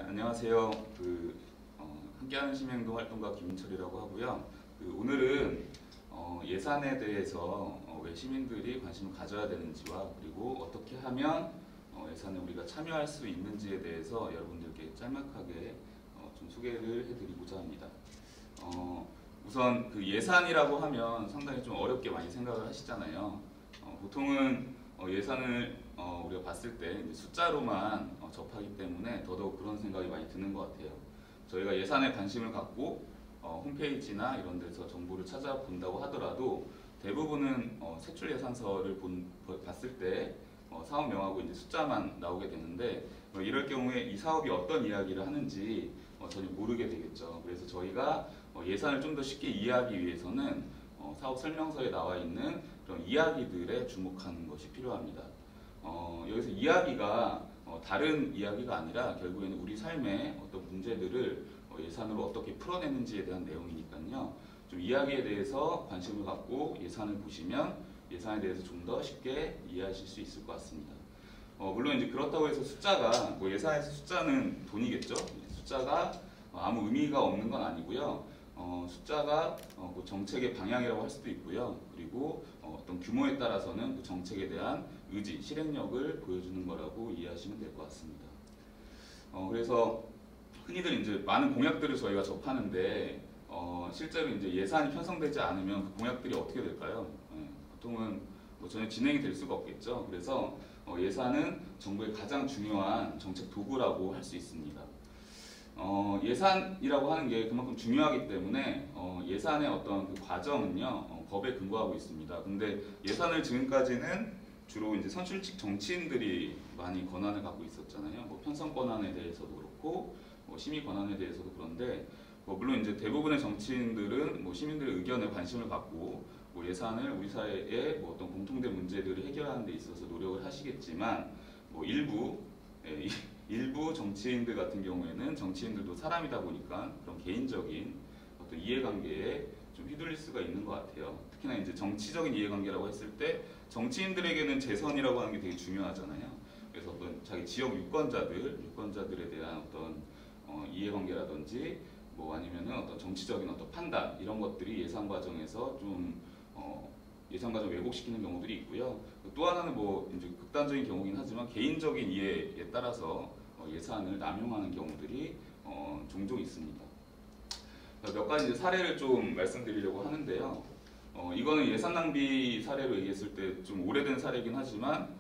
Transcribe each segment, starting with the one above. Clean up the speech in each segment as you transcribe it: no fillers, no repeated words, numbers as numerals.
안녕하세요. 함께하는 시민행동 활동가 김민철이라고 하고요. 오늘은 예산에 대해서 왜 시민들이 관심을 가져야 되는지와 그리고 어떻게 하면 예산에 우리가 참여할 수 있는지에 대해서 여러분들께 짤막하게 좀 소개를 해드리고자 합니다. 우선 예산이라고 하면 상당히 좀 어렵게 많이 생각을 하시잖아요. 보통은 예산을 우리가 봤을 때 숫자로만 접하기 때문에 더더욱 그런 생각이 많이 드는 것 같아요. 저희가 예산에 관심을 갖고 홈페이지나 이런 데서 정보를 찾아본다고 하더라도 대부분은 세출 예산서를 봤을 때 사업명하고 이제 숫자만 나오게 되는데 이럴 경우에 이 사업이 어떤 이야기를 하는지 전혀 모르게 되겠죠. 그래서 저희가 예산을 좀 더 쉽게 이해하기 위해서는 사업 설명서에 나와 있는 그런 이야기들에 주목하는 것이 필요합니다. 여기서 이야기가 다른 이야기가 아니라 결국에는 우리 삶의 어떤 문제들을 예산으로 어떻게 풀어내는지에 대한 내용이니까요. 좀 이야기에 대해서 관심을 갖고 예산을 보시면 예산에 대해서 좀 더 쉽게 이해하실 수 있을 것 같습니다. 물론 이제 그렇다고 해서 숫자가 예산에서 숫자는 돈이겠죠. 숫자가 아무 의미가 없는 건 아니고요. 숫자가 정책의 방향이라고 할 수도 있고요. 그리고 어떤 규모에 따라서는 그 정책에 대한 의지, 실행력을 보여주는 거라고 이해하시면 될 것 같습니다. 그래서 흔히들 이제 많은 공약들을 저희가 접하는데 실제로 이제 예산이 편성되지 않으면 그 공약들이 어떻게 될까요? 보통은 전혀 진행이 될 수가 없겠죠. 그래서 예산은 정부의 가장 중요한 정책 도구라고 할 수 있습니다. 예산이라고 하는 게 그만큼 중요하기 때문에 예산의 어떤 그 과정은요 법에 근거하고 있습니다. 근데 예산을 지금까지는 주로 이제 선출직 정치인들이 많이 권한을 갖고 있었잖아요. 편성 권한에 대해서도 그렇고 심의 권한에 대해서도 그런데 물론 이제 대부분의 정치인들은 시민들의 의견에 관심을 갖고 예산을 우리 사회의 어떤 공통된 문제들을 해결하는 데 있어서 노력을 하시겠지만 일부 정치인들 같은 경우에는 정치인들도 사람이다 보니까 그런 개인적인 어떤 이해관계에 좀 휘둘릴 수가 있는 것 같아요. 특히나 이제 정치적인 이해관계라고 했을 때 정치인들에게는 재선이라고 하는 게 되게 중요하잖아요. 그래서 어떤 자기 지역 유권자들에 대한 어떤 이해관계라든지 아니면은 어떤 정치적인 어떤 판단 이런 것들이 예산 과정에서 좀 예산 과정 왜곡시키는 경우들이 있고요. 또 하나는 이제 극단적인 경우긴 하지만 개인적인 이해에 따라서 예산을 남용하는 경우들이 종종 있습니다. 몇 가지 이제 사례를 좀 말씀드리려고 하는데요. 이거는 예산 낭비 사례로 얘기했을 때 좀 오래된 사례긴 하지만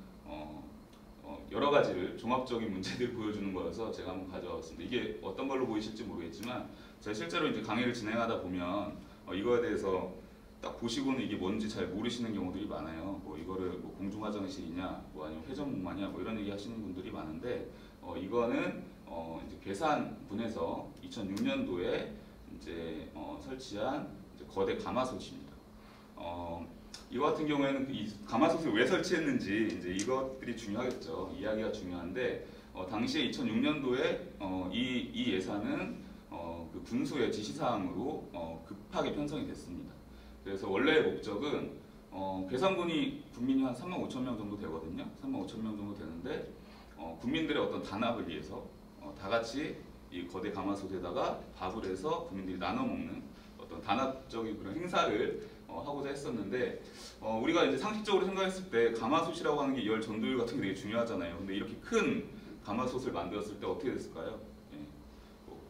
여러 가지를 종합적인 문제들을 보여주는 거여서 제가 한번 가져왔습니다. 이게 어떤 걸로 보이실지 모르겠지만 제가 실제로 이제 강의를 진행하다 보면 이거에 대해서 딱 보시고는 이게 뭔지 잘 모르시는 경우들이 많아요. 이거를 공중화장실이냐, 아니면 회전목마냐, 이런 얘기 하시는 분들이 많은데, 이거는 이제 괴산분에서 2006년도에 이제 설치한 이제 거대 가마솥입니다. 이거 같은 경우에는 이 가마솥을 왜 설치했는지 이제 이것들이 중요하겠죠. 이야기가 중요한데, 당시에 2006년도에 이 예산은 그 군수의 지시사항으로 급하게 편성이 됐습니다. 그래서 원래의 목적은 괴산군이 국민이 한 35,000명 정도 되거든요. 35,000명 정도 되는데 국민들의 어떤 단합을 위해서 다 같이 이 거대 가마솥에다가 밥을 해서 국민들이 나눠 먹는 어떤 단합적인 그런 행사를 하고자 했었는데 우리가 이제 상식적으로 생각했을 때 가마솥이라고 하는 게 열 전도율 같은 게 되게 중요하잖아요. 근데 이렇게 큰 가마솥을 만들었을 때 어떻게 됐을까요?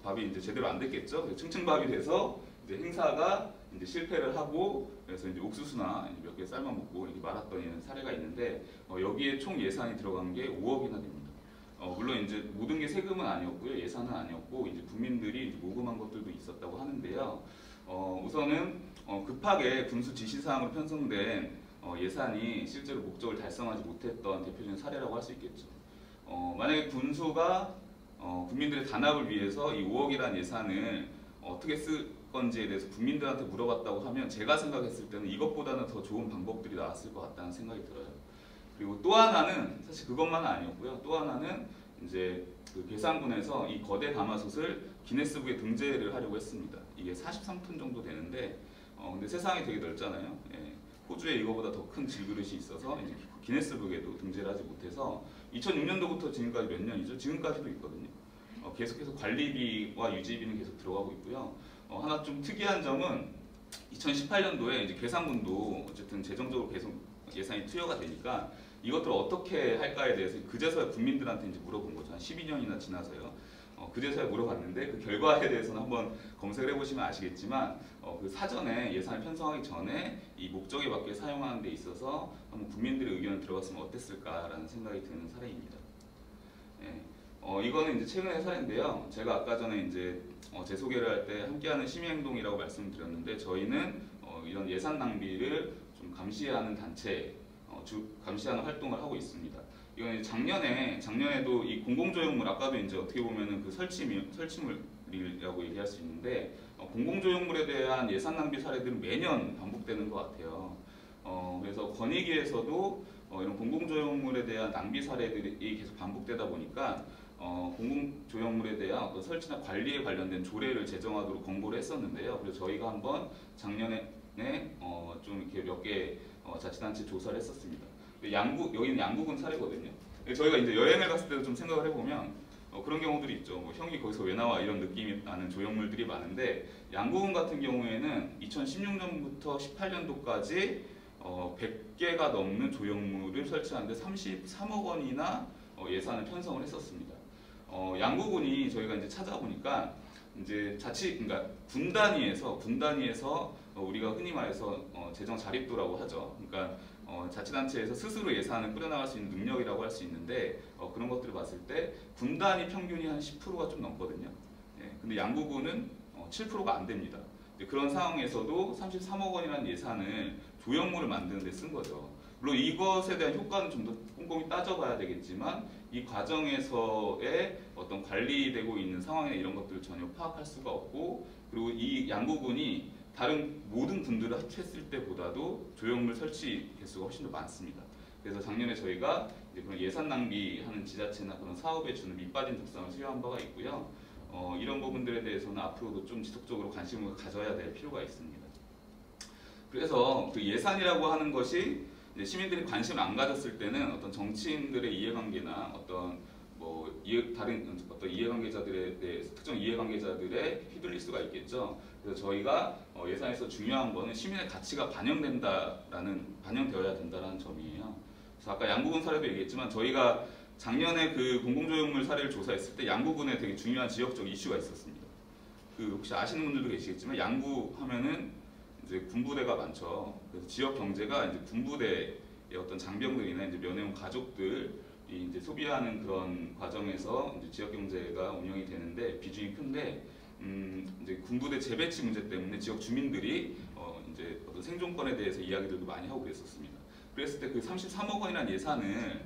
밥이 이제 제대로 안 됐겠죠. 층층밥이 돼서 이제 행사가 이제 실패를 하고 그래서 이제 옥수수나 몇 개 삶아 먹고 이렇게 말았던 사례가 있는데 여기에 총 예산이 들어간 게 5억이나 됩니다. 물론 이제 모든 게 세금은 아니었고요, 예산은 아니었고 이제 국민들이 이제 모금한 것들도 있었다고 하는데요. 우선은 급하게 군수 지시사항으로 편성된 예산이 실제로 목적을 달성하지 못했던 대표적인 사례라고 할 수 있겠죠. 만약에 군수가 국민들의 단합을 위해서 이 5억이라는 예산을 어떻게 쓸 건지에 대해서 국민들한테 물어봤다고 하면 제가 생각했을 때는 이것보다는 더 좋은 방법들이 나왔을 것 같다는 생각이 들어요. 그리고 또 하나는 사실 그것만은 아니었고요. 또 하나는 이제 그 괴산군에서 이 거대 가마솥을 기네스북에 등재를 하려고 했습니다. 이게 43톤 정도 되는데 근데 세상이 되게 넓잖아요. 호주에 이거보다 더 큰 질그릇이 있어서 이제 기네스북에도 등재를 하지 못해서 2006년도부터 지금까지 몇 년이죠? 지금까지도 있거든요. 계속해서 관리비와 유지비는 계속 들어가고 있고요. 하나 좀 특이한 점은 2018년도에 이제 괴산군도 어쨌든 재정적으로 계속 예산이 투여가 되니까 이것들을 어떻게 할까에 대해서 그제서야 국민들한테 이제 물어본 거죠. 한 12년이나 지나서요. 그제서야 물어봤는데 그 결과에 대해서는 한번 검색을 해보시면 아시겠지만 그 사전에 예산을 편성하기 전에 이 목적에 맞게 사용하는 데 있어서 한번 국민들의 의견을 들어봤으면 어땠을까라는 생각이 드는 사례입니다. 네. 이거는 이제 최근의 사례인데요. 제가 아까 전에 이제 제 소개를 할 때 함께하는 시민행동이라고 말씀드렸는데 저희는 이런 예산 낭비를 좀 감시하는 단체, 감시하는 활동을 하고 있습니다. 이건 작년에도 이 공공조형물 아까도 이제 어떻게 보면은 그 설치물이라고 얘기할 수 있는데 공공조형물에 대한 예산 낭비 사례들은 매년 반복되는 것 같아요. 그래서 권익위에서도 이런 공공조형물에 대한 낭비 사례들이 계속 반복되다 보니까 공공조형물에 대한 어떤 설치나 관리에 관련된 조례를 제정하도록 권고를 했었는데요. 그래서 저희가 한번 작년에 좀 이렇게 몇 개 자치단체 조사를 했었습니다. 여기는 양구군 사례거든요. 저희가 이제 여행을 갔을 때도 좀 생각을 해보면 그런 경우들이 있죠. 뭐 형이 거기서 왜 나와 이런 느낌이 나는 조형물들이 많은데 양구군 같은 경우에는 2016년부터 18년도까지 100개가 넘는 조형물을 설치하는데 33억 원이나 예산을 편성을 했었습니다. 양구군이 저희가 이제 찾아보니까 이제 그러니까 군 단위에서 우리가 흔히 말해서 재정 자립도라고 하죠. 그러니까 자치단체에서 스스로 예산을 꾸려나갈 수 있는 능력이라고 할 수 있는데 그런 것들을 봤을 때 군 단위 평균이 한 10%가 좀 넘거든요. 예, 근데 양구군은 7%가 안 됩니다. 그런 상황에서도 33억 원이라는 예산을 조형물을 만드는 데 쓴 거죠. 물론 이것에 대한 효과는 좀 더 꼼꼼히 따져봐야 되겠지만 이 과정에서의 어떤 관리되고 있는 상황이나 이런 것들을 전혀 파악할 수가 없고 그리고 이 양구군이 다른 모든 군들을 합쳤을 때보다도 조형물 설치 개수가 훨씬 더 많습니다. 그래서 작년에 저희가 이제 그런 예산 낭비하는 지자체나 그런 사업에 주는 밑빠진 특성을 수여한 바가 있고요. 이런 부분들에 대해서는 앞으로도 좀 지속적으로 관심을 가져야 될 필요가 있습니다. 그래서 그 예산이라고 하는 것이 이제 시민들이 관심을 안 가졌을 때는 어떤 정치인들의 이해관계나 어떤 다른 어떤 이해관계자들에 대해서 특정 이해관계자들의 휘둘릴 수가 있겠죠. 그래서 저희가 예산에서 중요한 거는 시민의 가치가 반영되어야 된다는 점이에요. 그래서 아까 양구군 사례도 얘기했지만 저희가 작년에 그 공공조형물 사례를 조사했을 때 양구군에 되게 중요한 지역적 이슈가 있었습니다. 그 혹시 아시는 분들도 계시겠지만 양구 하면은 이제 군부대가 많죠. 그래서 지역 경제가 이제 군부대의 어떤 장병들이나 이제 면회온 가족들이 이제 소비하는 그런 과정에서 이제 지역 경제가 운영이 되는데 비중이 큰데 이제 군부대 재배치 문제 때문에 지역 주민들이 이제 어떤 생존권에 대해서 이야기들도 많이 하고 그랬었습니다. 그랬을 때 그 33억 원이라는 예산을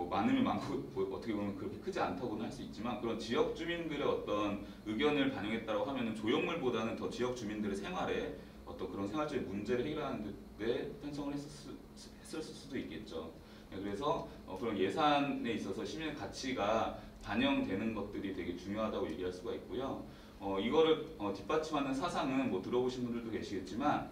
많으면 많고 어떻게 보면 그렇게 크지 않다고는 할 수 있지만 그런 지역 주민들의 어떤 의견을 반영했다고 하면은 조형물보다는 더 지역 주민들의 생활에 어떤 그런 생활적인 문제를 해결하는 데 편성을 했을 수도 있겠죠. 그래서 그런 예산에 있어서 시민의 가치가 반영되는 것들이 되게 중요하다고 얘기할 수가 있고요. 이거를 뒷받침하는 사상은 들어보신 분들도 계시겠지만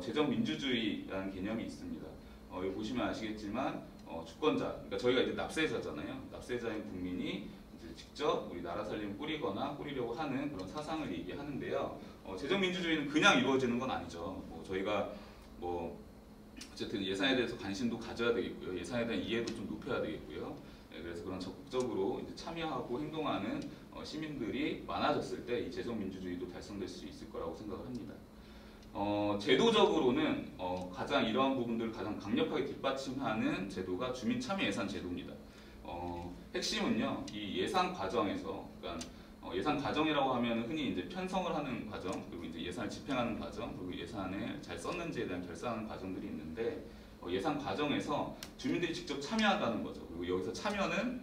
재정민주주의라는 개념이 있습니다. 여기 보시면 아시겠지만 주권자, 그러니까 저희가 이제 납세자잖아요. 납세자인 국민이 이제 직접 우리 나라 살림을 꾸리려고 하는 그런 사상을 얘기하는데요. 재정민주주의는 그냥 이루어지는 건 아니죠. 저희가 어쨌든 예산에 대해서 관심도 가져야 되겠고요. 예산에 대한 이해도 좀 높여야 되겠고요. 그래서 그런 적극적으로 이제 참여하고 행동하는 시민들이 많아졌을 때 이 재정민주주의도 달성될 수 있을 거라고 생각을 합니다. 제도적으로는 가장 이러한 부분들을 가장 강력하게 뒷받침하는 제도가 주민참여예산 제도입니다. 핵심은요, 이 예산 과정에서, 그러니까 예산 과정이라고 하면 흔히 이제 편성을 하는 과정, 그리고 이제 예산을 집행하는 과정, 그리고 예산을 잘 썼는지에 대한 결산하는 과정들이 있는데 예산 과정에서 주민들이 직접 참여한다는 거죠. 그리고 여기서 참여는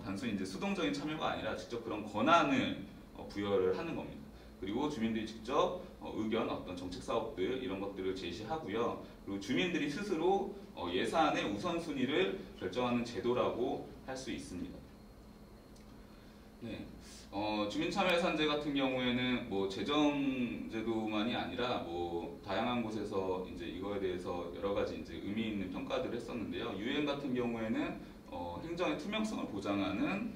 단순히 이제 수동적인 참여가 아니라 직접 그런 권한을 부여를 하는 겁니다. 그리고 주민들이 직접 의견, 어떤 정책 사업들 이런 것들을 제시하고요. 그리고 주민들이 스스로 예산의 우선순위를 결정하는 제도라고 할 수 있습니다. 네. 주민참여예산제 같은 경우에는 재정제도만이 아니라 다양한 곳에서 이제 이거에 대해서 여러 가지 이제 의미 있는 평가들을 했었는데요. 유엔 같은 경우에는 행정의 투명성을 보장하는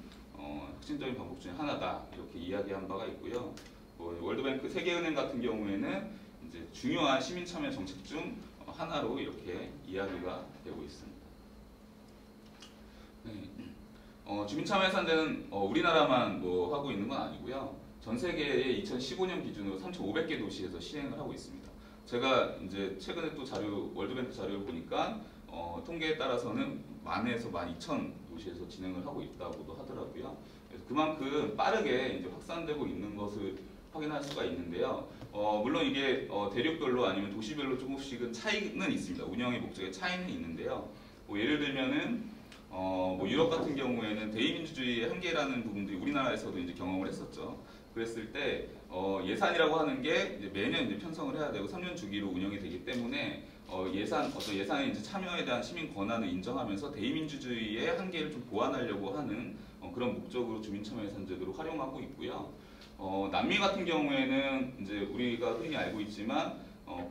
혁신적인 방법 중에 하나다 이렇게 이야기한 바가 있고요. 월드뱅크, 세계은행 같은 경우에는 이제 중요한 시민 참여 정책 중 하나로 이렇게 이야기가 되고 있습니다. 네. 주민 참여 예산제는 우리나라만 뭐 하고 있는 건 아니고요. 전 세계의 2015년 기준으로 3,500개 도시에서 시행을 하고 있습니다. 제가 이제 최근에 또 월드뱅크 자료를 보니까 통계에 따라서는 10,000에서 12,000 도시에서 진행을 하고 있다고도 하더라고요. 그래서 그만큼 빠르게 이제 확산되고 있는 것을 확인할 수가 있는데요. 물론 이게 대륙별로 아니면 도시별로 조금씩은 차이는 있습니다. 운영의 목적에 차이는 있는데요. 예를 들면은 유럽 같은 경우에는 대의민주주의의 한계라는 부분들이 우리나라에서도 이제 경험을 했었죠. 그랬을 때 예산이라고 하는 게 이제 매년 이제 편성을 해야 되고 3년 주기로 운영이 되기 때문에 어떤 예산에 이제 참여에 대한 시민 권한을 인정하면서 대의민주주의의 한계를 좀 보완하려고 하는 그런 목적으로 주민참여예산제도를 활용하고 있고요. 남미 같은 경우에는 이제 우리가 흔히 알고 있지만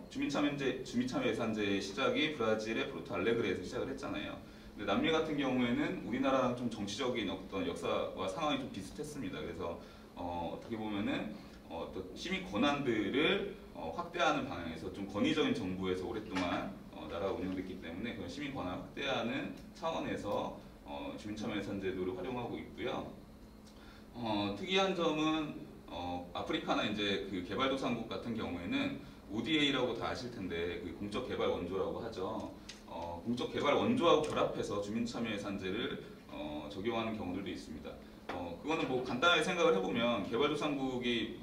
주민참여예산제의 시작이 브라질의 포르토 알레그레에서 시작을 했잖아요. 근데 남미 같은 경우에는 우리나라랑 좀 정치적인 어떤 역사와 상황이 좀 비슷했습니다. 그래서 어떻게 보면은 어떤 시민 권한들을 확대하는 방향에서 좀 권위적인 정부에서 오랫동안 나라가 운영됐기 때문에 그런 시민 권한 확대하는 차원에서 주민참여예산제도를 활용하고 있고요. 특이한 점은 아프리카나 이제 그 개발도상국 같은 경우에는 ODA라고 다 아실 텐데 그 공적 개발 원조라고 하죠. 공적 개발 원조하고 결합해서 주민참여예산제를 적용하는 경우들도 있습니다. 그거는 뭐 간단하게 생각을 해보면 개발도상국이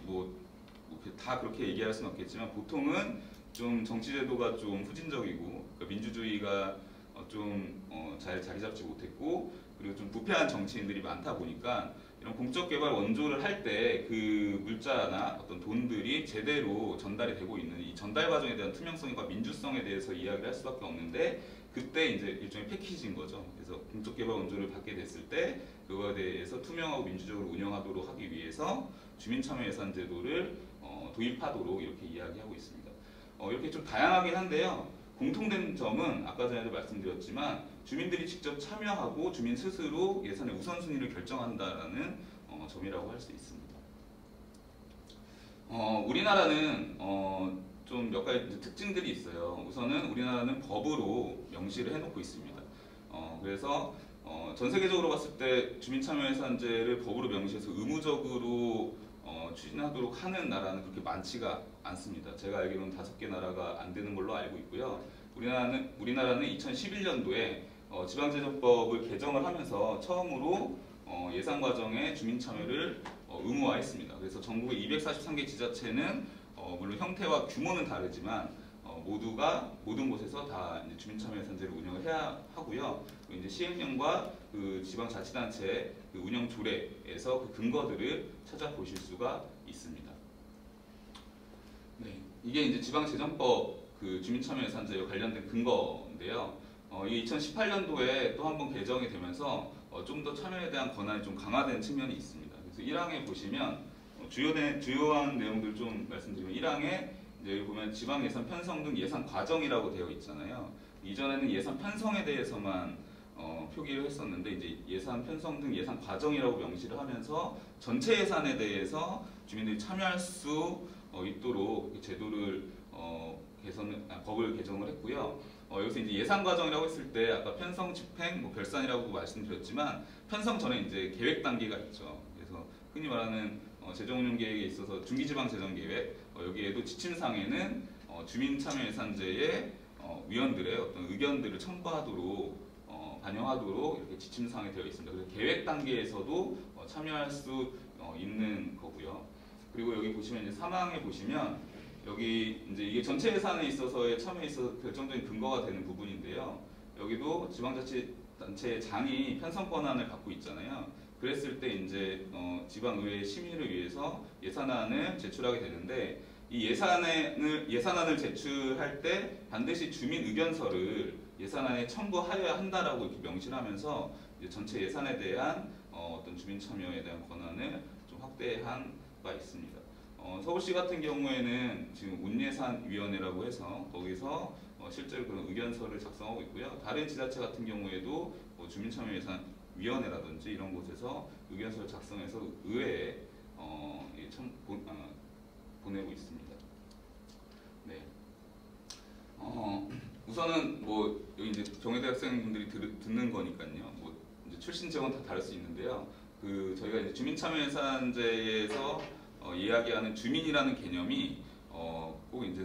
다 그렇게 얘기할 수는 없겠지만 보통은 좀 정치제도가 좀 후진적이고 그러니까 민주주의가 좀 잘 자리 잡지 못했고 그리고 좀 부패한 정치인들이 많다 보니까 이런 공적 개발 원조를 할 때 그 물자나 어떤 돈들이 제대로 전달이 되고 있는 이 전달 과정에 대한 투명성과 민주성에 대해서 이야기를 할 수밖에 없는데 그때 이제 일종의 패키지인 거죠. 그래서 공적 개발 원조를 받게 됐을 때 그거에 대해서 투명하고 민주적으로 운영하도록 하기 위해서 주민참여예산제도를 도입하도록 이렇게 이야기하고 있습니다. 이렇게 좀 다양하긴 한데요. 공통된 점은 아까 전에도 말씀드렸지만 주민들이 직접 참여하고 주민 스스로 예산의 우선순위를 결정한다는 점이라고 할 수 있습니다. 우리나라는 좀 몇 가지 특징들이 있어요. 우선은 우리나라는 법으로 명시를 해놓고 있습니다. 그래서 전 세계적으로 봤을 때 주민참여예산제를 법으로 명시해서 의무적으로 추진하도록 하는 나라는 그렇게 많지가 않습니다. 제가 알기로는 5개 나라가 안 되는 걸로 알고 있고요. 우리나라는 2011년도에 지방재정법을 개정을 하면서 처음으로 예산 과정에 주민참여를 의무화했습니다. 그래서 전국의 243개 지자체는 물론 형태와 규모는 다르지만 모든 곳에서 다 이제 주민참여예산제를 운영을 해야 하고요. 이제 시행령과 그 지방자치단체 그 운영 조례에서 그 근거들을 찾아보실 수가 있습니다. 네, 이게 이제 지방재정법 그 주민참여예산제와 관련된 근거인데요. 이게 2018년도에 또 한 번 개정이 되면서 좀 더 참여에 대한 권한이 좀 강화된 측면이 있습니다. 그래서 1항에 보시면 주요한 내용들 좀 말씀드리면 1항에 이제 여기 보면 지방 예산 편성 등 예산 과정이라고 되어 있잖아요. 이전에는 예산 편성에 대해서만 표기를 했었는데 이제 예산 편성 등 예산 과정이라고 명시를 하면서 전체 예산에 대해서 주민들이 참여할 수 있도록 제도를 법을 개정을 했고요. 여기서 이제 예산 과정이라고 했을 때 아까 편성, 집행, 결산이라고 말씀드렸지만 편성 전에 이제 계획 단계가 있죠. 그래서 흔히 말하는 재정운용 계획에 있어서 중기지방재정계획 여기에도 지침상에는 주민참여예산제의 위원들의 어떤 의견들을 첨부하도록 반영하도록 이렇게 지침상에 되어 있습니다. 그래서 계획 단계에서도 참여할 수 있는 거고요. 그리고 여기 보시면 이제 3항에 보시면 여기 이제 이게 전체 예산에 있어서의 참여에 있어서 결정적인 근거가 되는 부분인데요. 여기도 지방자치단체의 장이 편성 권한을 갖고 있잖아요. 그랬을 때 이제 지방의회 심의를 위해서 예산안을 제출하게 되는데 이 예산안을 제출할 때 반드시 주민 의견서를 예산안에 첨부하여야 한다라고 이렇게 명시를 하면서 이제 전체 예산에 대한 어떤 주민 참여에 대한 권한을 좀 확대한 바 있습니다. 서울시 같은 경우에는 지금 운예산위원회라고 해서 거기서 실제로 그런 의견서를 작성하고 있고요. 다른 지자체 같은 경우에도 주민참여예산 위원회라든지 이런 곳에서 의견서를 작성해서 의회에 보내고 있습니다. 네. 우선은 뭐 여기 이제 경희대 학생분들이 듣는 거니까요. 뭐 이제 출신 지역은 다 다를 수 있는데요. 저희가 이제 주민참여예산제에서 이야기하는 주민이라는 개념이 꼭 이제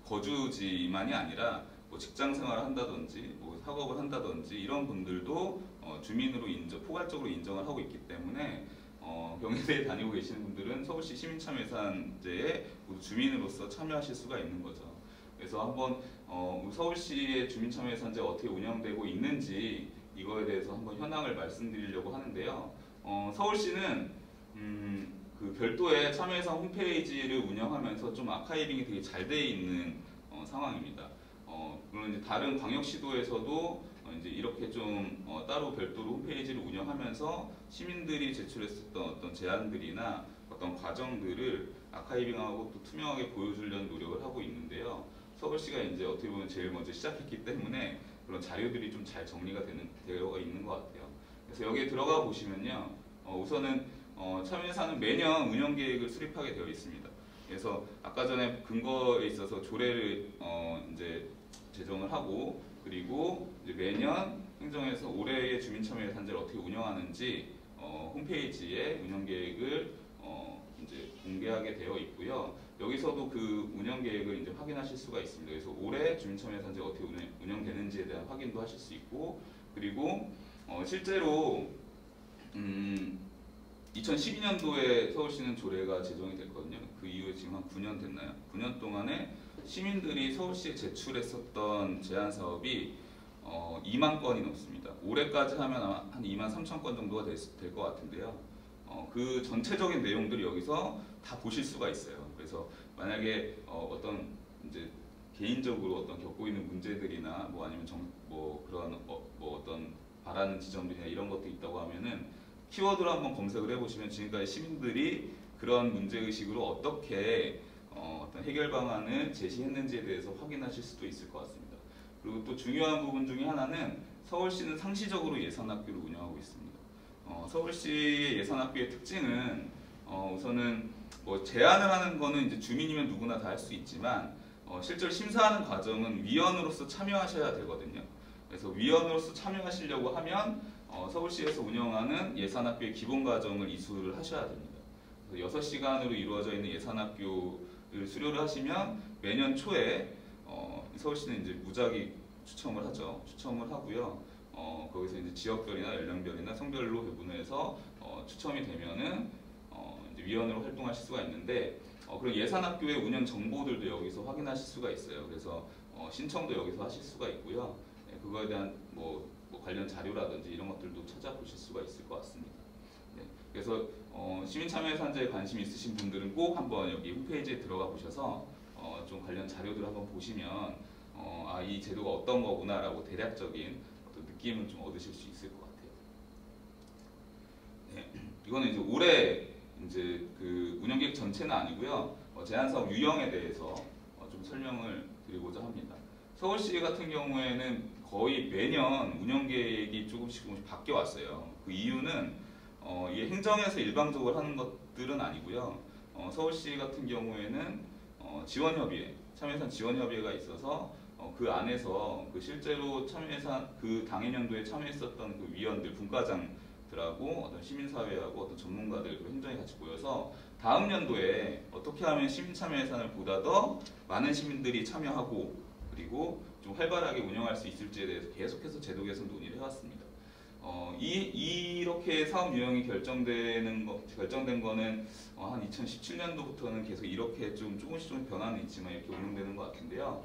거주지만이 아니라 뭐 직장 생활을 한다든지 뭐 학업을 한다든지 이런 분들도 주민으로 포괄적으로 인정을 하고 있기 때문에 경희대에 다니고 계시는 분들은 서울시 시민참여예산제에 주민으로서 참여하실 수가 있는 거죠. 그래서 한번 서울시의 주민참여예산제가 어떻게 운영되고 있는지 이거에 대해서 한번 현황을 말씀드리려고 하는데요. 서울시는 그 별도의 참여예산 홈페이지를 운영하면서 좀 아카이빙이 되게 잘 돼 있는 상황입니다. 물론 이제 다른 광역시도에서도 이제 이렇게 좀 따로 별도로 홈페이지를 운영하면서 시민들이 제출했었던 어떤 제안들이나 어떤 과정들을 아카이빙하고 또 투명하게 보여주려는 노력을 하고 있는데요. 서울시가 이제 어떻게 보면 제일 먼저 시작했기 때문에 그런 자료들이 좀 잘 정리가 되어 있는 것 같아요. 그래서 여기에 들어가 보시면요, 우선은 참여예산은 매년 운영 계획을 수립하게 되어 있습니다. 그래서 아까 전에 근거에 있어서 조례를 이제 제정을 하고 그리고 이제 매년 행정에서 올해의 주민참여예산제를 어떻게 운영하는지 홈페이지에 운영 계획을 이제 공개하게 되어 있고요. 여기서도 그 운영 계획을 이제 확인하실 수가 있습니다. 그래서 올해 주민참여예산제가 어떻게 운영되는지에 대한 확인도 하실 수 있고 그리고 실제로 2012년도에 서울시는 조례가 제정이 됐거든요. 그 이후에 지금 한 9년 됐나요? 9년 동안에 시민들이 서울시에 제출했었던 제안 사업이 2만 건이 넘습니다. 올해까지 하면 아마 한 2만 3천 건 정도가 될 것 같은데요. 그 전체적인 내용들이 여기서 다 보실 수가 있어요. 그래서 만약에 어떤 이제 개인적으로 어떤 겪고 있는 문제들이나 뭐 아니면 그런 뭐 어떤 바라는 지점들이나 이런 것도 있다고 하면은 키워드로 한번 검색을 해보시면 지금까지 시민들이 그런 문제의식으로 어떻게 어떤 해결 방안을 제시했는지에 대해서 확인하실 수도 있을 것 같습니다. 그리고 또 중요한 부분 중에 하나는 서울시는 상시적으로 예산학교를 운영하고 있습니다. 서울시의 예산학교의 특징은 우선은 뭐 제안을 하는 거는 이제 주민이면 누구나 다 할 수 있지만 실제로 심사하는 과정은 위원으로서 참여하셔야 되거든요. 그래서 위원으로서 참여하시려고 하면 서울시에서 운영하는 예산학교의 기본 과정을 이수를 하셔야 됩니다. 그래서 6시간으로 이루어져 있는 예산학교를 수료를 하시면 매년 초에 서울시는 이제 무작위 추첨을 하죠. 추첨을 하고요. 거기서 이제 지역별이나 연령별이나 성별로 배분해서 추첨이 되면은 이제 위원으로 활동하실 수가 있는데 그런 예산학교의 운영 정보들도 여기서 확인하실 수가 있어요. 그래서 신청도 여기서 하실 수가 있고요. 그거에 대한 뭐 관련 자료라든지 이런 것들도 찾아보실 수가 있을 것 같습니다. 네, 그래서 시민참여예산제에 관심 있으신 분들은 꼭 한번 여기 홈페이지에 들어가 보셔서 좀 관련 자료들을 한번 보시면 이 제도가 어떤 거구나라고 대략적인 어떤 느낌을 좀 얻으실 수 있을 것 같아요. 네, 이거는 이제 올해 이제 그 운영계획 전체는 아니고요. 제안사업 유형에 대해서 좀 설명을 드리고자 합니다. 서울시 같은 경우에는 거의 매년 운영계획이 조금씩 바뀌어 왔어요. 그 이유는 이게 행정에서 일방적으로 하는 것들은 아니고요. 서울시 같은 경우에는 지원협의회, 참여예산 지원협의회가 있어서 그 안에서 그 실제로 참여예산 그 당해년도에 참여했었던 그 위원들, 분과장들하고 어떤 시민사회하고 어떤 전문가들, 그 행정이 같이 모여서 다음 연도에 어떻게 하면 시민참여예산을 보다 더 많은 시민들이 참여하고 그리고 좀 활발하게 운영할 수 있을지에 대해서 계속해서 제도 개선 논의를 해왔습니다. 이렇게 사업 유형이 결정된 거는 한 2017년도부터는 계속 이렇게 좀 조금씩 변화는 있지만 이렇게 운영되는 것 같은데요.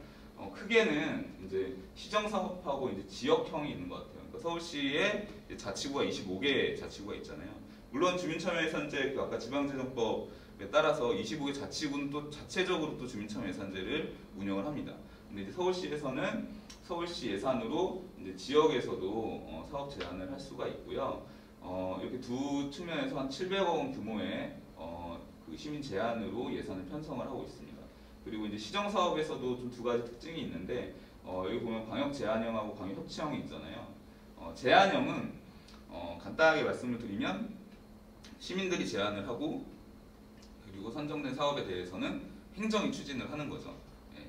크게는 이제 시정사업하고 이제 지역형이 있는 것 같아요. 그러니까 서울시에 자치구가 25개 자치구가 있잖아요. 물론 주민참여예산제 그 아까 지방재정법에 따라서 25개 자치구는 또 자체적으로 또 주민참여예산제를 운영을 합니다. 근데 이제 서울시에서는 서울시 예산으로 이제 지역에서도 사업 제안을 할 수가 있고요. 이렇게 두 측면에서 한 700억 원 규모의 그 시민 제안으로 예산을 편성을 하고 있습니다. 그리고 이제 시정 사업에서도 좀 두 가지 특징이 있는데 여기 보면 광역 제안형하고 광역 협치형이 있잖아요. 제안형은 간단하게 말씀을 드리면 시민들이 제안을 하고 그리고 선정된 사업에 대해서는 행정이 추진을 하는 거죠. 예,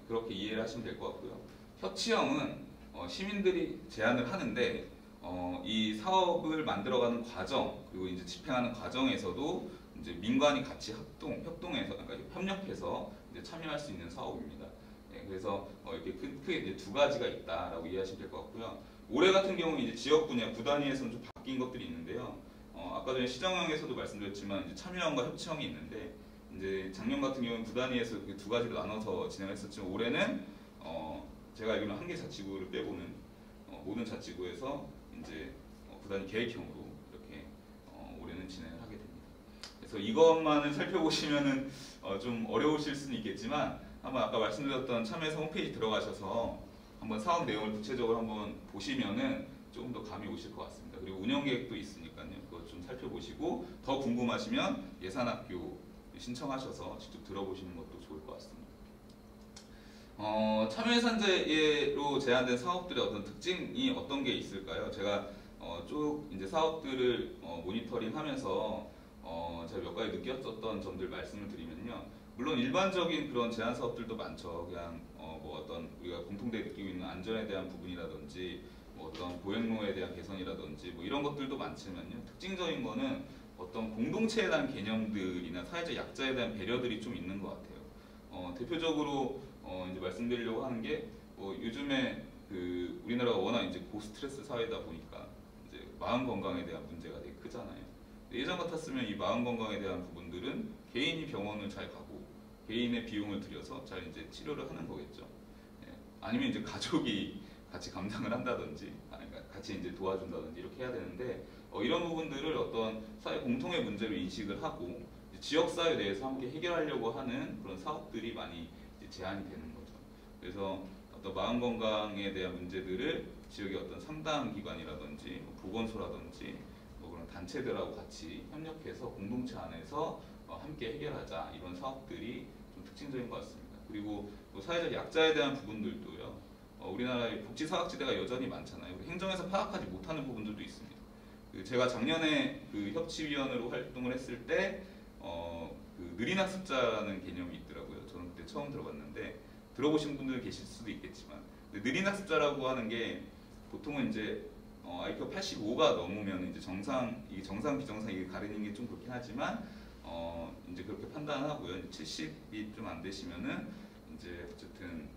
그렇게 이해를 하시면 될 것 같고요. 협치형은 시민들이 제안을 하는데 이 사업을 만들어가는 과정 그리고 이제 집행하는 과정에서도 이제 민관이 같이 협동해서 그러니까 협력해서 이제 참여할 수 있는 사업입니다. 예, 그래서 이렇게 크게 이제 두 가지가 있다라고 이해하시면 될 것 같고요. 올해 같은 경우는 이제 지역 분야 구 단위에서는 좀 바뀐 것들이 있는데요. 아까 전에 시정형에서도 말씀드렸지만 이제 참여형과 협치형이 있는데 이제 작년 같은 경우는 구 단위에서 두 가지로 나눠서 진행했었지만 올해는 제가 알기로는 한 개 자치구를 빼고는 모든 자치구에서 이제 구 단위 계획형으로 이렇게 올해는 진행을 하게 됩니다. 그래서 이것만을 살펴보시면은 좀 어려우실 수는 있겠지만 한번 아까 말씀드렸던 참여해서 홈페이지 들어가셔서 한번 사업 내용을 구체적으로 한번 보시면은 조금 더 감이 오실 것 같습니다. 그리고 운영 계획도 있으니까요. 그거 좀 살펴보시고 더 궁금하시면 예산학교 신청하셔서 직접 들어보시는 것도 좋을 것 같습니다. 참여예산제로 제한된 사업들의 어떤 특징이 어떤 게 있을까요? 제가 쭉 이제 사업들을 모니터링하면서 제가 몇 가지 느꼈었던 점들 말씀을 드리면요. 물론 일반적인 그런 제한 사업들도 많죠. 그냥 뭐 어떤 우리가 공통되게 느끼고 있는 안전에 대한 부분이라든지 뭐 어떤 보행로에 대한 개선이라든지 뭐 이런 것들도 많지만요. 특징적인 거는 어떤 공동체에 대한 개념들이나 사회적 약자에 대한 배려들이 좀 있는 것 같아요. 대표적으로 이제 말씀드리려고 하는 게 요즘에 그 우리나라가 워낙 이제 고스트레스 사회다 보니까 이제 마음 건강에 대한 문제가 되게 크잖아요. 예전 같았으면 이 마음 건강에 대한 부분들은 개인이 병원을 잘 가고 개인의 비용을 들여서 잘 이제 치료를 하는 거겠죠. 예. 아니면 이제 가족이 같이 감당을 한다든지, 그러니까 같이 이제 도와준다든지 이렇게 해야 되는데 이런 부분들을 어떤 사회 공통의 문제로 인식을 하고 지역 사회 내에서 함께 해결하려고 하는 그런 사업들이 많이 이제 제한이 되는 거죠. 그래서 어떤 마음 건강에 대한 문제들을 지역의 어떤 상담 기관이라든지 보건소라든지 뭐 그런 단체들하고 같이 협력해서 공동체 안에서 함께 해결하자 이런 사업들이 좀 특징적인 것 같습니다. 그리고 또 사회적 약자에 대한 부분들도요. 우리나라의 복지사각지대가 여전히 많잖아요. 행정에서 파악하지 못하는 부분들도 있습니다. 제가 작년에 그 협치위원으로 활동을 했을 때 그 느린 학습자라는 개념이 있더라고요. 저는 그때 처음 들어봤는데 들어보신 분들 계실 수도 있겠지만 느린 학습자라고 하는 게 보통은 이제 IQ가 85가 넘으면 이제 이게 정상 비정상 이게 가리는 게 좀 그렇긴 하지만 이제 그렇게 판단하고요. 70이 좀 안 되시면은 이제 어쨌든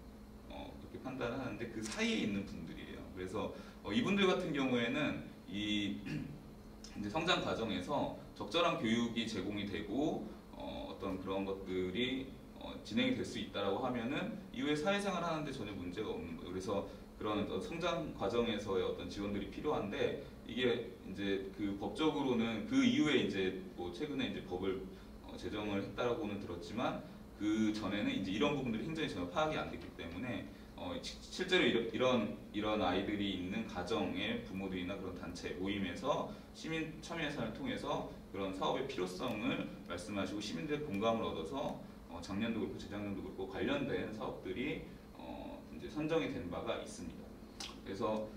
그렇게 판단을 하는데 그 사이에 있는 분들이에요. 그래서 이분들 같은 경우에는 이 이제 성장 과정에서 적절한 교육이 제공이 되고 어떤 그런 것들이 진행이 될 수 있다라고 하면은 이후에 사회생활 하는데 전혀 문제가 없는 거예요. 그래서 그런 성장 과정에서의 어떤 지원들이 필요한데 이게 이제 그 법적으로는 그 이후에 이제 뭐 최근에 이제 법을 제정을 했다라고는 들었지만 그 전에는 이제 이런 부분들이 행정이 전혀 파악이 안 됐기 때문에 실제로 이런 아이들이 있는 가정의 부모들이나 그런 단체 모임에서 시민 참여 예산을 통해서 그런 사업의 필요성을 말씀하시고 시민들의 공감을 얻어서 작년도 그렇고 재작년도 그렇고 관련된 사업들이 이제 선정이 된 바가 있습니다. 그래서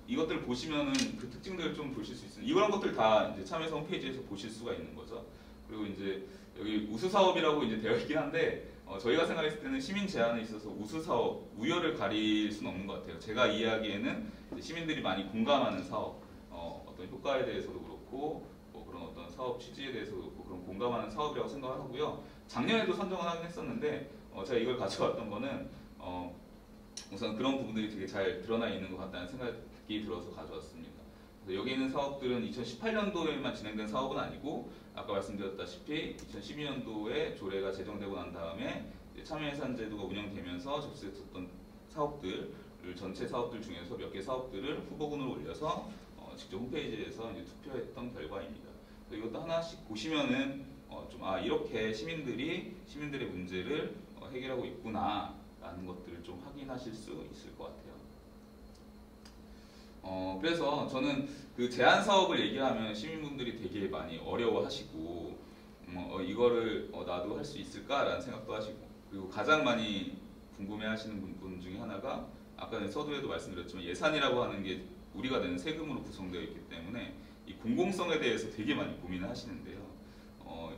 이것들을 보시면은 그 특징들을 좀 보실 수 있습니다. 이런 것들 다 이제 참여사 홈페이지에서 보실 수가 있는 거죠. 그리고 이제 여기 우수 사업이라고 이제 되어 있긴 한데 저희가 생각했을 때는 시민 제안에 있어서 우수 사업 우열을 가릴 수는 없는 것 같아요. 제가 이해하기에는 시민들이 많이 공감하는 사업, 어떤 효과에 대해서도 그렇고 뭐 그런 어떤 사업 취지에 대해서도 그렇고 그런 공감하는 사업이라고 생각을 하고요. 작년에도 선정을 하긴 했었는데 제가 이걸 가져왔던 거는 우선 그런 부분들이 되게 잘 드러나 있는 것 같다는 생각이 들어서 가져왔습니다. 그래서 여기 있는 사업들은 2018년도에만 진행된 사업은 아니고 아까 말씀드렸다시피 2012년도에 조례가 제정되고 난 다음에 참여예산제도가 운영되면서 접수했었던 사업들을 전체 사업들 중에서 몇 개 사업들을 후보군으로 올려서 직접 홈페이지에서 이제 투표했던 결과입니다. 이것도 하나씩 보시면은 이렇게 시민들의 문제를 해결하고 있구나라는 것들을 좀 확인하실 수 있을 것 같아요. 그래서 저는 그 제안 사업을 얘기하면 시민분들이 되게 많이 어려워하시고 이거를 나도 할 수 있을까라는 생각도 하시고 그리고 가장 많이 궁금해하시는 부분 중에 하나가 아까 서두에도 말씀드렸지만 예산이라고 하는 게 우리가 내는 세금으로 구성되어 있기 때문에 이 공공성에 대해서 되게 많이 고민을 하시는데요.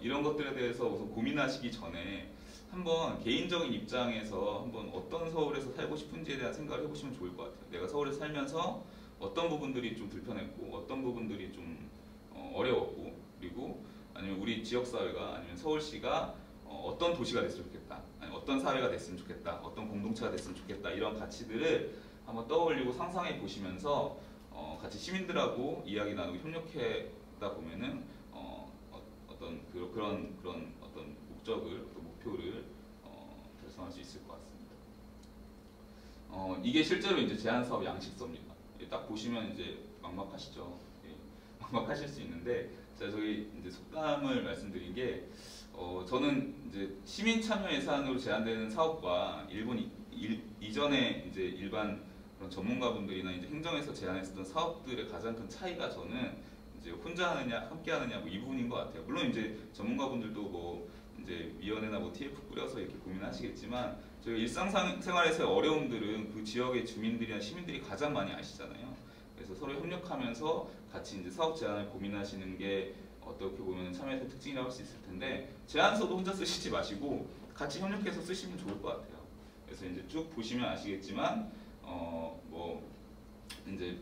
이런 것들에 대해서 우선 고민하시기 전에 한번 개인적인 입장에서 한번 어떤 서울에서 살고 싶은지에 대한 생각을 해보시면 좋을 것 같아요. 내가 서울에 살면서 어떤 부분들이 좀 불편했고 어떤 부분들이 좀 어려웠고, 그리고 아니면 우리 지역사회가 아니면 서울시가 어떤 도시가 됐으면 좋겠다, 아니면 어떤 사회가 됐으면 좋겠다, 어떤 공동체가 됐으면 좋겠다, 이런 가치들을 한번 떠올리고 상상해 보시면서 같이 시민들하고 이야기 나누고 협력하다 보면은 어떤 그런 어떤 목적을, 어떤 목표를 달성할 수 있을 것 같습니다. 이게 실제로 이제 제안사업 양식서입니다. 딱 보시면 이제 막막하시죠. 예, 막막하실 수 있는데, 제가 저희 이제 속담을 말씀드린 게, 저는 이제 시민 참여 예산으로 제안되는 사업과 이전에 이제 일반 그런 전문가분들이나 이제 행정에서 제안했었던 사업들의 가장 큰 차이가, 저는 이제 혼자 하느냐 함께 하느냐 뭐 이 부분인 것 같아요. 물론 이제 전문가분들도 뭐 이제 위원회나 뭐 TF 꾸려서 이렇게 고민하시겠지만, 저희 일상생활에서의 어려움들은 그 지역의 주민들이나 시민들이 가장 많이 아시잖아요. 그래서 서로 협력하면서 같이 이제 사업 제안을 고민하시는 게 어떻게 보면 참여에서 특징이라고 할 수 있을 텐데, 제안서도 혼자 쓰시지 마시고 같이 협력해서 쓰시면 좋을 것 같아요. 그래서 이제 쭉 보시면 아시겠지만, 뭐 이제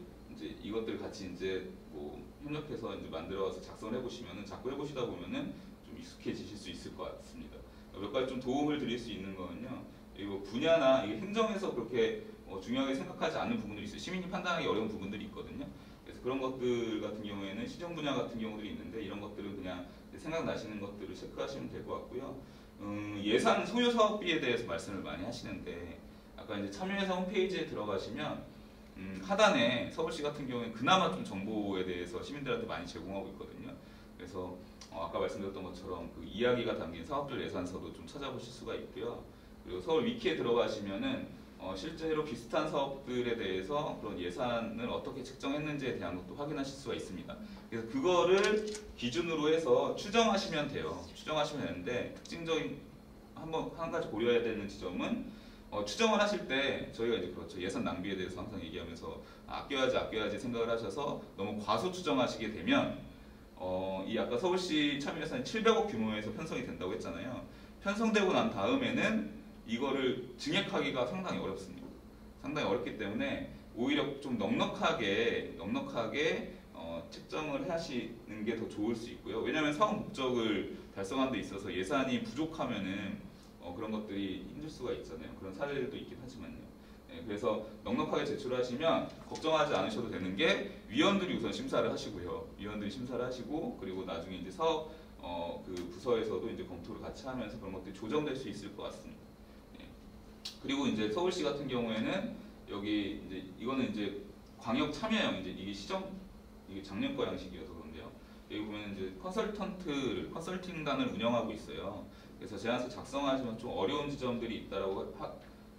이것들 같이 이제 뭐 협력해서 이제 만들어서 작성을 해보시면은, 자꾸 해보시다 보면은 좀 익숙해지실 수 있을 것 같습니다. 몇 가지 좀 도움을 드릴 수 있는 거는요, 이거 분야나 이게 행정에서 그렇게 중요하게 생각하지 않는 부분들이 있어요. 시민이 판단하기 어려운 부분들이 있거든요. 그래서 그런 것들 같은 경우에는 시정 분야 같은 경우들이 있는데, 이런 것들은 그냥 생각나시는 것들을 체크하시면 될 것 같고요. 예산 소요 사업비에 대해서 말씀을 많이 하시는데, 아까 이제 참여예산 홈페이지에 들어가시면 하단에 서울시 같은 경우에는 그나마 좀 정보에 대해서 시민들한테 많이 제공하고 있거든요. 그래서 아까 말씀드렸던 것처럼 그 이야기가 담긴 사업별 예산서도 좀 찾아보실 수가 있고요. 그리고 서울 위키에 들어가시면은 실제로 비슷한 사업들에 대해서 그런 예산을 어떻게 책정했는지에 대한 것도 확인하실 수가 있습니다. 그래서 그거를 기준으로 해서 추정하시면 돼요. 추정하시면 되는데, 특징적인 한 가지 고려해야 되는 지점은, 추정을 하실 때 저희가 이제 그렇죠, 예산 낭비에 대해서 항상 얘기하면서 아껴야지 생각을 하셔서 너무 과소 추정하시게 되면, 이 아까 서울시 참여 예산이 700억 규모에서 편성이 된다고 했잖아요. 편성되고 난 다음에는 이거를 증액하기가 상당히 어렵습니다. 상당히 어렵기 때문에 오히려 좀 넉넉하게 책정을 하시는 게 더 좋을 수 있고요. 왜냐하면 사업 목적을 달성하는 데 있어서 예산이 부족하면은 그런 것들이 힘들 수가 있잖아요. 그런 사례들도 있긴 하지만요. 그래서 넉넉하게 제출하시면 걱정하지 않으셔도 되는 게, 위원들이 우선 심사를 하시고요. 위원들이 심사를 하시고, 그리고 나중에 이제 사업 그 부서에서도 이제 검토를 같이 하면서 그런 것들이 조정될 수 있을 것 같습니다. 그리고 이제 서울시 같은 경우에는 여기 이제 이거는 이제 광역 참여형, 이제 이게 이게 작년 거 양식이어서 그런데요. 여기 보면 이제 컨설팅단을 운영하고 있어요. 그래서 제안서 작성하시면 좀 어려운 지점들이 있다라고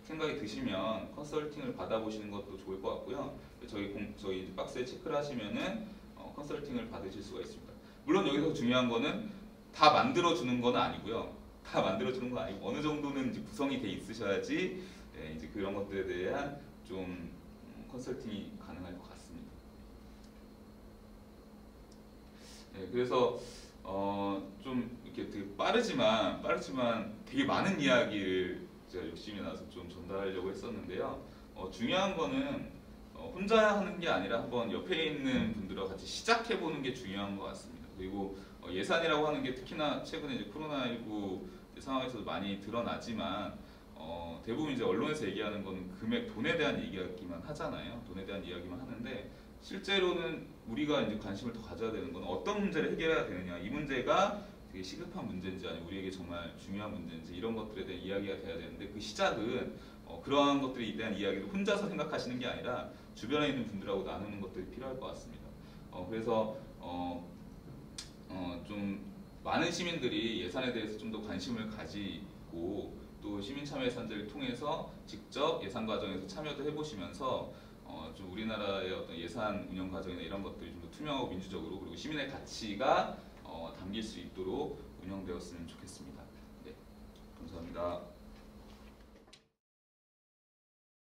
생각이 드시면 컨설팅을 받아보시는 것도 좋을 것 같고요. 저희 이제 박스에 체크를 하시면은 컨설팅을 받으실 수가 있습니다. 물론 여기서 중요한 거는 다 만들어주는 건 아니고요. 다 만들어주는 건 아니고, 어느 정도는 이제 구성이 돼 있으셔야지 이제 그런 것들에 대한 좀 컨설팅이 가능할 것 같습니다. 그래서 좀 이렇게 되게 빠르지만 되게 많은 이야기를 제가 욕심이 나서 좀 전달하려고 했었는데요. 중요한 거는 혼자 하는 게 아니라 한번 옆에 있는 분들과 같이 시작해 보는 게 중요한 것 같습니다. 그리고 예산이라고 하는 게 특히나 최근에 이제 코로나19 상황에서도 많이 드러나지만, 대부분 이제 언론에서 얘기하는 거는 금액, 돈에 대한 이야기만 하잖아요. 돈에 대한 이야기만 하는데, 실제로는 우리가 이제 관심을 더 가져야 되는 건 어떤 문제를 해결해야 되느냐, 이 문제가 되게 시급한 문제인지 아니면 우리에게 정말 중요한 문제인지, 이런 것들에 대한 이야기가 돼야 되는데, 그 시작은 그러한 것들에 대한 이야기를 혼자서 생각하시는 게 아니라 주변에 있는 분들하고 나누는 것들이 필요할 것 같습니다. 그래서 좀 많은 시민들이 예산에 대해서 좀 더 관심을 가지고, 또 시민참여예산제를 통해서 직접 예산 과정에서 참여도 해보시면서 좀 우리나라의 어떤 예산 운영 과정이나 이런 것들이 좀 더 투명하고 민주적으로, 그리고 시민의 가치가 담길 수 있도록 운영되었으면 좋겠습니다. 네, 감사합니다.